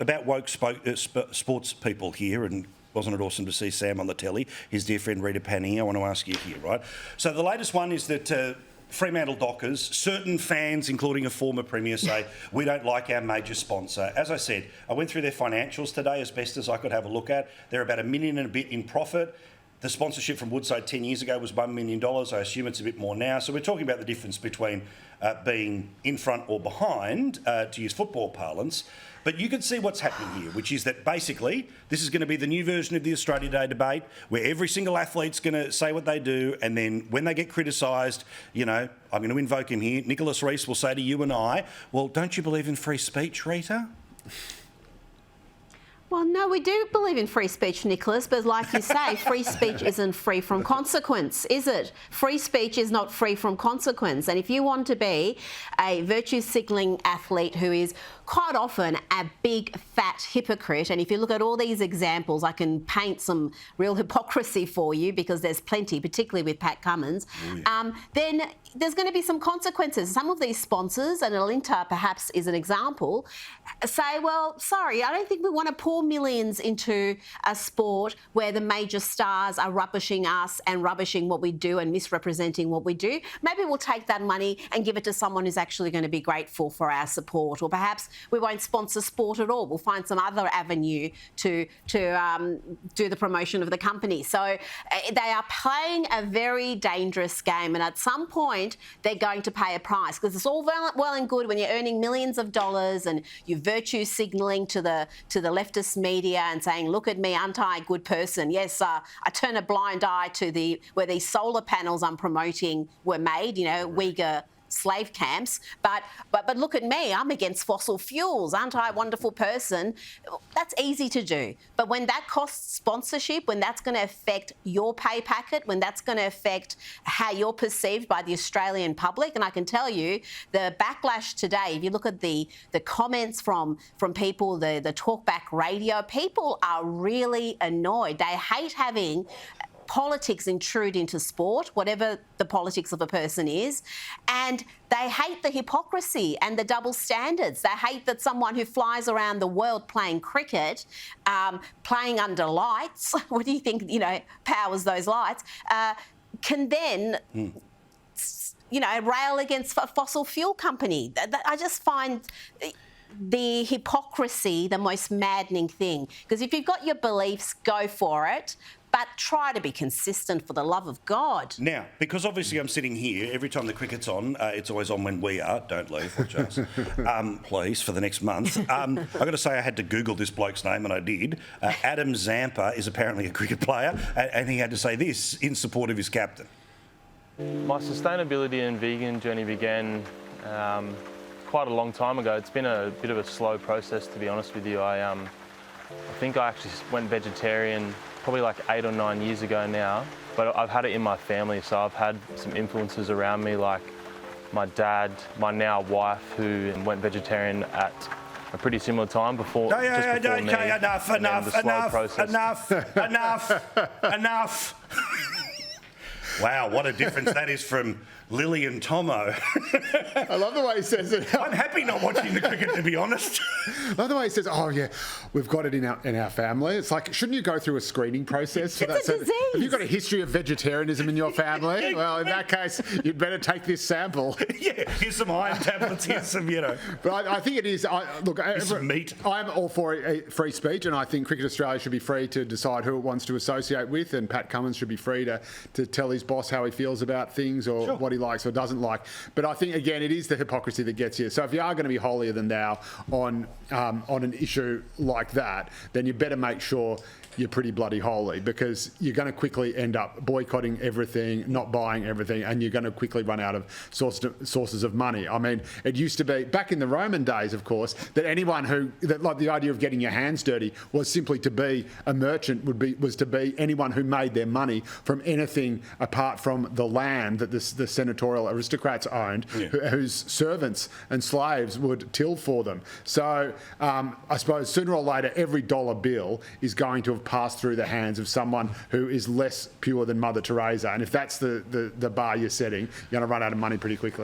about woke sports people here, and wasn't it awesome to see Sam on the telly, his dear friend Rita Panahi? I want to ask you here, right? So the latest one is that Fremantle Dockers, certain fans, including a former Premier, say, we don't like our major sponsor. As I said, I went through their financials today as best as I could have a look at. They're about $1 million and a bit in profit. The sponsorship from Woodside 10 years ago was $1 million. I assume it's a bit more now. So we're talking about the difference between being in front or behind, to use football parlance. But you can see what's happening here, which is that basically this is going to be the new version of the Australia Day debate, where every single athlete's going to say what they do, and then when they get criticised, you know, I'm going to invoke him here, Nicholas Rees will say to you and I, well, don't you believe in free speech, Rita? Well, no, we do believe in free speech, Nicholas, but like you say, free speech isn't free from consequence, is it? Free speech is not free from consequence. And if you want to be a virtue signalling athlete who is quite often a big, fat hypocrite, and if you look at all these examples, I can paint some real hypocrisy for you because there's plenty, particularly with Pat Cummins, then there's going to be some consequences. Some of these sponsors, and Alinta perhaps is an example, say, well, sorry, I don't think we want to pour millions into a sport where the major stars are rubbishing us and rubbishing what we do and misrepresenting what we do. Maybe we'll take that money and give it to someone who's actually going to be grateful for our support, or perhaps we won't sponsor sport at all. We'll find some other avenue to do the promotion of the company. So they are playing a very dangerous game, and at some point they're going to pay a price, because it's all well and good when you're earning millions of dollars and you're virtue signalling to the leftist media and saying, look at me, aren't I a good person? Yes, I turn a blind eye to where these solar panels I'm promoting were made, you know, Uyghur slave camps, but look at me, I'm against fossil fuels, aren't I a wonderful person? That's easy to do. But when that costs sponsorship, when that's going to affect your pay packet, when that's going to affect how you're perceived by the Australian public, and I can tell you the backlash today, if you look at the comments from people, the talkback radio, people are really annoyed. They hate having politics intrude into sport, whatever the politics of a person is, and they hate the hypocrisy and the double standards. They hate that someone who flies around the world playing cricket, playing under lights, what do you think, you know, powers those lights, can then you know, rail against a fossil fuel company. I just find the hypocrisy the most maddening thing, because if you've got your beliefs, go for it, but try to be consistent, for the love of God. Now, because obviously I'm sitting here, every time the cricket's on, it's always on when we are. Don't leave, watch us. Please, for the next month. I've got to say I had to Google this bloke's name, and I did. Adam Zampa is apparently a cricket player, and he had to say this in support of his captain. My sustainability and vegan journey began quite a long time ago. It's been a bit of a slow process, to be honest with you. I think I actually went vegetarian probably like 8 or 9 years ago now, but I've had it in my family, so I've had some influences around me, like my dad, my now wife, who went vegetarian at a pretty similar time before. Enough. Wow, what a difference that is from Lily and Tomo. I love the way he says it. I'm happy not watching the cricket, to be honest. I love the way he says, oh yeah, we've got it in our family. It's like, shouldn't you go through a screening process for that? It's a disease. Have you got a history of vegetarianism in your family? Well, in that case, you'd better take this sample. Yeah, here's some iron tablets, here's some, you know. But I think it is, here's some meat. I'm all for free speech, and I think Cricket Australia should be free to decide who it wants to associate with, and Pat Cummins should be free to tell his boss how he feels about things, or what he likes or doesn't like. But I think, again, it is the hypocrisy that gets you. So if you are going to be holier than thou on an issue like that, then you better make sure you're pretty bloody holy, because you're going to quickly end up boycotting everything, not buying everything, and you're going to quickly run out of sources of money. I mean, it used to be, back in the Roman days, of course, that anyone like the idea of getting your hands dirty was simply to be a merchant, was to be anyone who made their money from anything apart from the land that the senatorial aristocrats owned, whose servants and slaves would till for them. So I suppose sooner or later, every dollar bill is going to have passed through the hands of someone who is less pure than Mother Teresa. And if that's the bar you're setting, you're going to run out of money pretty quickly.